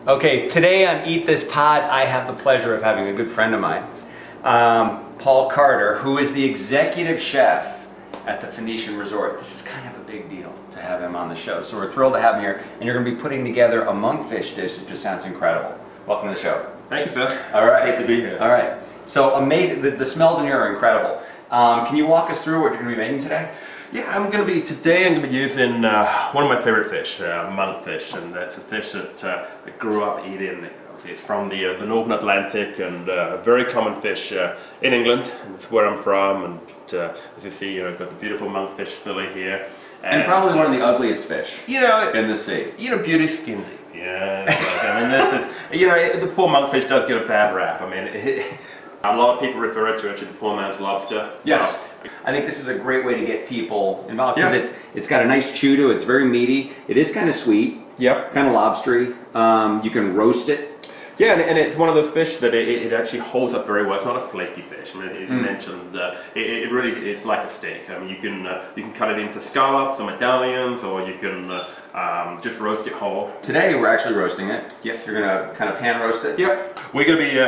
Okay, today on Eat This Pod, I have the pleasure of having a good friend of mine, Paul Carter, who is the executive chef at the Phoenician Resort. This is kind of a big deal to have him on the show, so we're thrilled to have him here, and you're going to be putting together a monkfish dish that just sounds incredible. Welcome to the show. Thank you, sir. All right. Great to be here. All right. So amazing. The smells in here are incredible. Can you walk us through what you're going to be making today? Yeah, I'm going to be using one of my favorite fish, monkfish, and that's a fish that I grew up eating. Obviously, it's from the Northern Atlantic and a very common fish in England. And it's where I'm from, and as you see, I've got the beautiful monkfish fillet here. And probably one of the ugliest fish in the sea. Beauty skin deep. Yeah, I mean, this is, the poor monkfish does get a bad rap. I mean, a lot of people refer it to the poor man's lobster. Yes. I think this is a great way to get people involved because it's got a nice chew to it. It's very meaty. It is kind of sweet. Yep. Kind of lobstery. You can roast it. Yeah, and it's one of those fish that it actually holds up very well. It's not a flaky fish. I mean, as you mentioned, it really is like a steak. I mean, you can cut it into scallops or medallions, or you can just roast it whole. Today we're actually roasting it. Yes. You're gonna kind of pan roast it. Yep. We're gonna be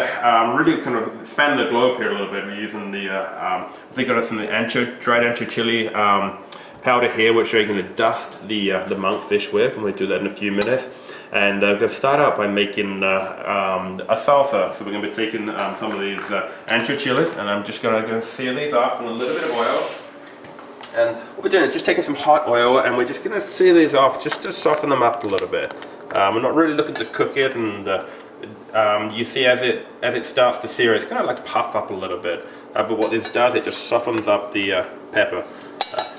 really kind of spanning the globe here a little bit. We're using I think got some dried ancho chili powder here, which we're going to dust the monkfish with, and we'll do that in a few minutes. And we're going to start out by making a salsa. So we're going to be taking some of these ancho chilies, and I'm just going to sear these off in a little bit of oil. And what we're doing is just taking some hot oil, and we're just going to sear these off just to soften them up a little bit. We're not really looking to cook it, and you see as it starts to sear, it's kind of like puff up a little bit. But what this does, it just softens up the pepper.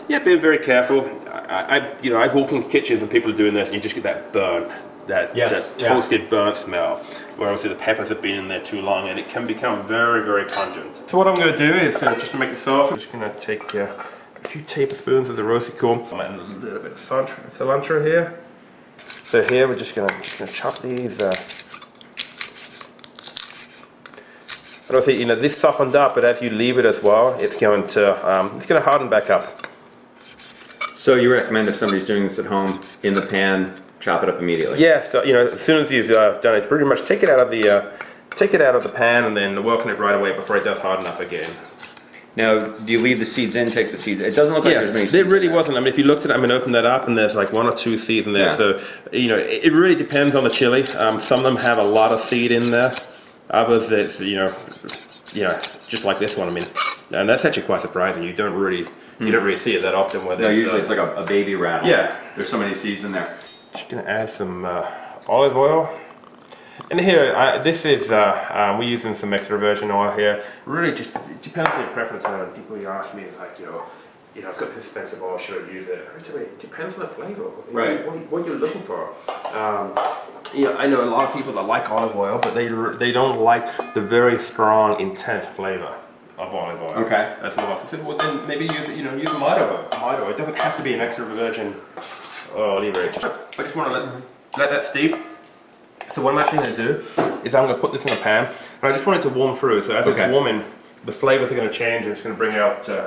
Yeah, be very careful. I've walked in kitchens and people are doing this, and you just get that burn, that toasted burnt smell, where obviously the peppers have been in there too long, and it can become very, very pungent. So what I'm going to do is, just to make the sauce, I'm just going to take a few tablespoons of the roasted corn and a little bit of cilantro here. So here we're just going to chop these. And obviously, this softened up, but as you leave it as well, it's going to harden back up. So you recommend if somebody's doing this at home, in the pan, chop it up immediately? Yes, as soon as you've done it, pretty much take it out of the pan and then welcome it right away before it does harden up again. Now, do you leave the seeds in, take the seeds? It doesn't look like there's many seeds. There really wasn't. I mean, if you looked at it, open that up, and there's like 1 or 2 seeds in there. Yeah. So, it really depends on the chili. Some of them have a lot of seed in there. Others, it's just like this one. I mean, and that's actually quite surprising. You don't really see it that often. Where usually it's like a baby rattle. Yeah, there's so many seeds in there. Just gonna add some olive oil, and here this is we're using some extra virgin oil here. Really, just it depends on your preference. People ask me like, I've got this expensive oil, should I use it? It depends on the flavor. Right. What you're looking for. I know a lot of people that like olive oil, but they don't like the very strong, intense flavor of olive oil. Okay. That's what I said. Well, then maybe use mite oil. It doesn't have to be an extra virgin oil either. I just want to let that steep. So what I'm actually going to do is I'm going to put this in a pan, and I just want it to warm through. So as it's warming, the flavors are going to change, and it's going to bring out some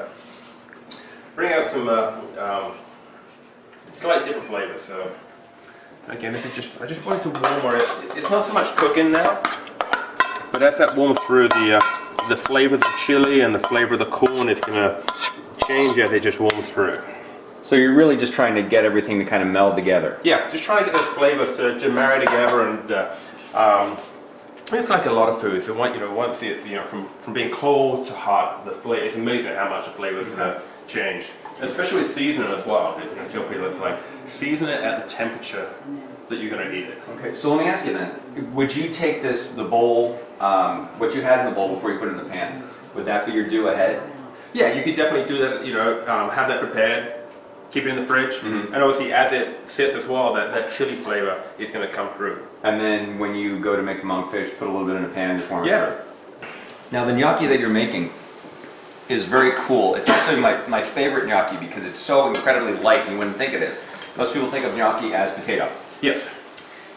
slightly different flavors. So. Again, this is I just want it to warm where it's not so much cooking now, but as that warms through, the flavor of the chili and the flavor of the corn is going to change as it just warms through. So you're really just trying to get everything to kind of meld together. Yeah, just trying to get those flavors to marry together, and it's like a lot of food. So once it's from being cold to hot, the flavor, it's amazing how much the flavors change. Especially with seasoning as well. I tell people it's like season it at the temperature that you're going to eat it. Okay, so let me ask you then, would you take the bowl, what you had in the bowl before you put it in the pan, would that be your do ahead? Yeah, you could definitely do that, have that prepared, keep it in the fridge, and obviously as it sits as well, that chili flavor is going to come through. And then when you go to make the monkfish, put a little bit in a pan, just warm it through. Now the gnocchi that you're making is very cool. It's actually my favorite gnocchi because it's so incredibly light, and you wouldn't think it is. Most people think of gnocchi as potato. Yes.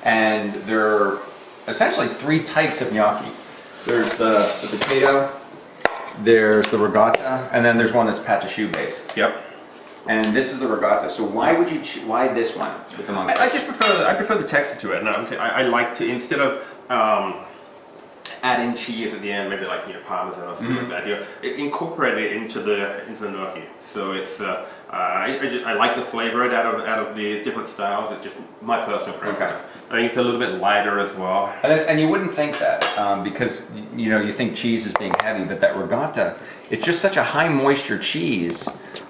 And there are essentially 3 types of gnocchi. There's the potato, there's the ricotta, and then there's one that's pate choux based. Yep. And this is the ricotta. So why would you? Why this one with the monkfish? I just prefer the texture to it. And I like to, instead of adding cheese at the end, maybe like parmesan or something like that, incorporate it into the gnocchi. So it's I like the flavor out of the different styles. It's just my personal preference. Okay. I think it's a little bit lighter as well. And you wouldn't think that because you think cheese is being heavy, but that ricotta, it's just such a high moisture cheese.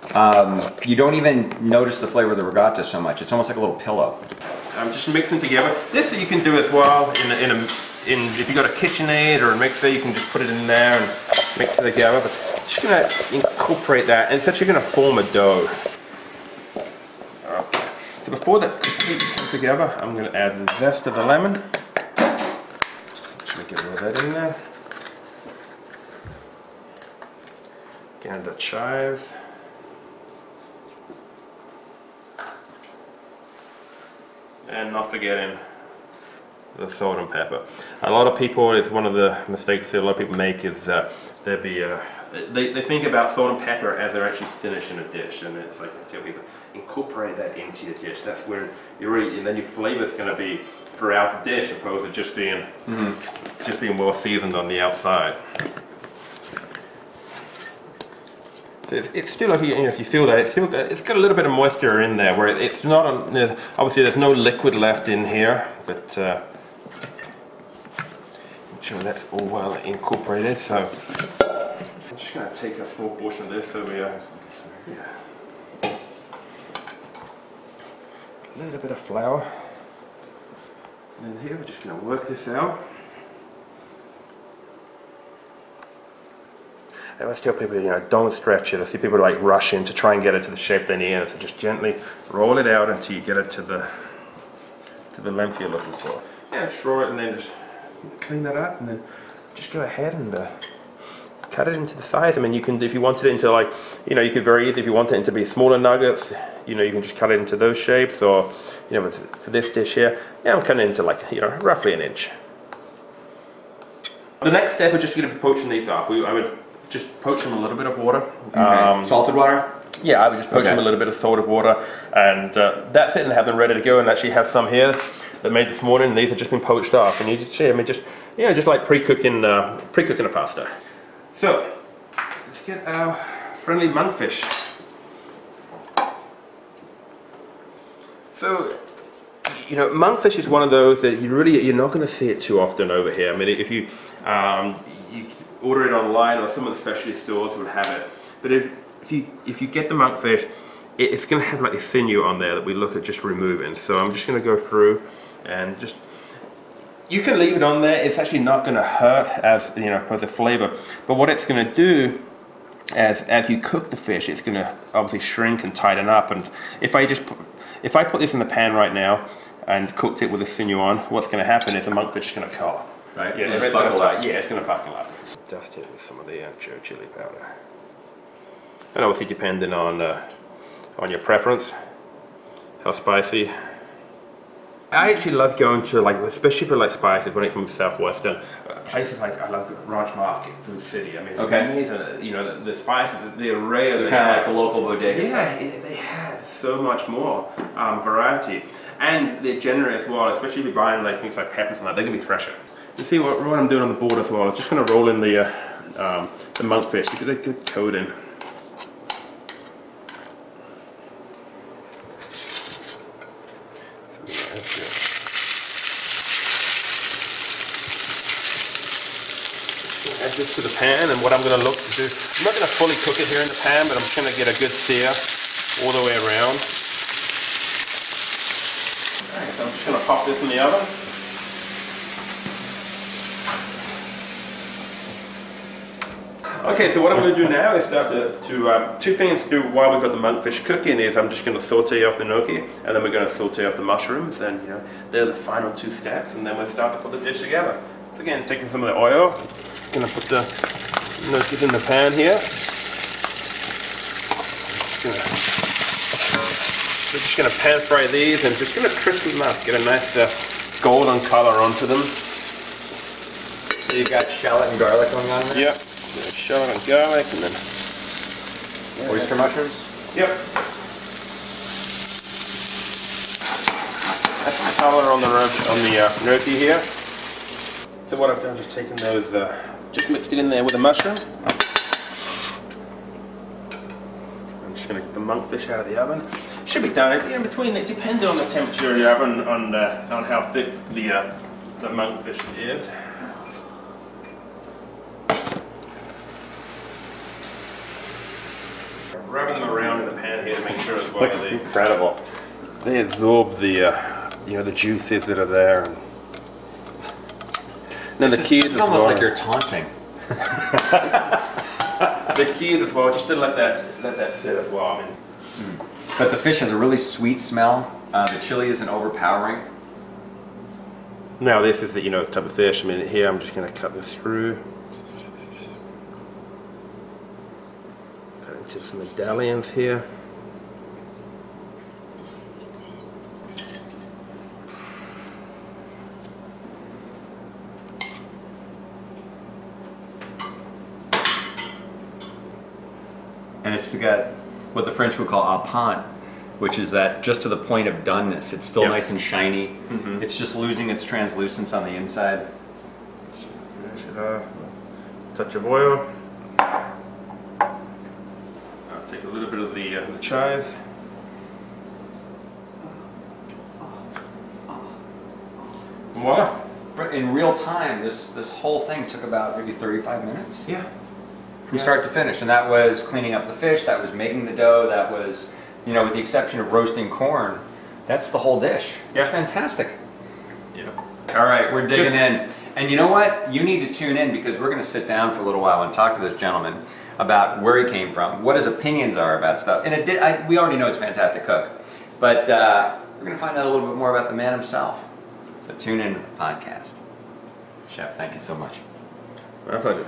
You don't even notice the flavor of the ricotta so much. It's almost like a little pillow. I'm just mixing together. This you can do as well if you got a KitchenAid or a mixer, you can just put it in there and mix it together. But just gonna incorporate that, and it's actually gonna form a dough. Okay. So before that completely comes together, I'm gonna add the zest of the lemon. Just get all of that in there. Again, the chives. And not forgetting the salt and pepper. A lot of people, it's one of the mistakes that a lot of people make is they think about salt and pepper as they're actually finishing a dish, and it's like I tell people, incorporate that into your dish. That's where and then your flavor is going to be throughout the dish, opposed to just being well seasoned on the outside. So it's still, if you feel that, it's got a little bit of moisture in there, where it's not, obviously there's no liquid left in here, but make sure that's all well incorporated. So I'm just going to take a small portion of this over here. A little bit of flour. And then here we're just going to work this out. I always tell people, don't stretch it. I see people like rush in to try and get it to the shape they need, and so just gently roll it out until you get it to the length you're looking for. Yeah, just roll it and then just clean that up, and then just go ahead and cut it into the size. I mean, you can, if you wanted it into like, you could very easily, if you want it to be smaller nuggets, you can just cut it into those shapes, or for this dish here, I'm cutting it into like, roughly an inch. The next step is just going to be poaching these off. I would just poach them a little bit of water. Okay. Salted water? Yeah, I would just poach them a little bit of salted water, and that's it, and have them ready to go. And actually have some here that made this morning, and these have just been poached off. And you just like pre-cooking a pasta. So let's get our friendly monkfish. So monkfish is one of those that you're not going to see it too often over here. I mean, if you order it online, or some of the specialty stores would have it. But if you get the monkfish, it's going to have like this sinew on there that we look at just removing. So I'm just going to go through and just, you can leave it on there. It's actually not going to hurt as for the flavor. But what it's going to do as you cook the fish, it's going to obviously shrink and tighten up. And if I put this in the pan right now and cooked it with the sinew on, what's going to happen is the monkfish is going to curl. Right? Yeah, it's going to buckle up. Dust it with some of the ancho chili powder. And obviously depending on your preference, how spicy. I actually love going to, especially for spices when it comes to Southwestern places like, I love Ranch Market, Food City. I mean, it's amazing. The spices, the array of kind of like the local bodega. Yeah, they have so much more variety, and they're generous as well. Especially if you're buying things like peppers and that, they're gonna be fresher. You see what I'm doing on the board as well. I'm just gonna roll in the monkfish because they're good coating. Add this to the pan, and what I'm going to look to do, I'm not going to fully cook it here in the pan, but I'm just going to get a good sear all the way around. Alright, so I'm just going to pop this in the oven. Okay, so what I'm going to do now is start to two things to do while we've got the monkfish cooking is I'm just going to saute off the gnocchi, and then we're going to saute off the mushrooms, and they're the final two steps, and then we'll start to put the dish together. So again, taking some of the oil, going to put the gnocchis in the pan here. We're just going to pan fry these and just going to crisp them up, get a nice golden color onto them. So you've got shallot and garlic going on there? Yep. Shallot and garlic, and then oyster mushrooms? Yep. color on the gnocchi here. So what I've done is just taken those, just mixed it in there with the mushroom. I'm just going to get the monkfish out of the oven. Should be done in between. It depends on the temperature of the oven, on how thick the monkfish is. Rubbing them around in the pan here to make sure as well. Looks incredible. They absorb the the juices that are there. And then the key is as almost like you're taunting. The key is as well, just to let that sit as well. I mean, But the fish has a really sweet smell. The chili isn't overpowering. now this is the type of fish. I mean, here I'm just going to cut this through. Cut into some medallions here. And it's got what the French would call au point, which is that just to the point of doneness. It's still nice and shiny. It's just losing its translucence on the inside. Finish it off. Touch of oil. I'll take a little bit of the chives. And voila. In real time, this whole thing took about maybe 35 minutes. Yeah. From start to finish, and that was cleaning up the fish, that was making the dough, that was, with the exception of roasting corn, that's the whole dish. It's fantastic. Yeah. All right, we're digging in. And you know what? You need to tune in because we're going to sit down for a little while and talk to this gentleman about where he came from, what his opinions are about stuff. And we already know he's a fantastic cook, but we're going to find out a little bit more about the man himself. So tune in to the podcast. Chef, thank you so much. My pleasure.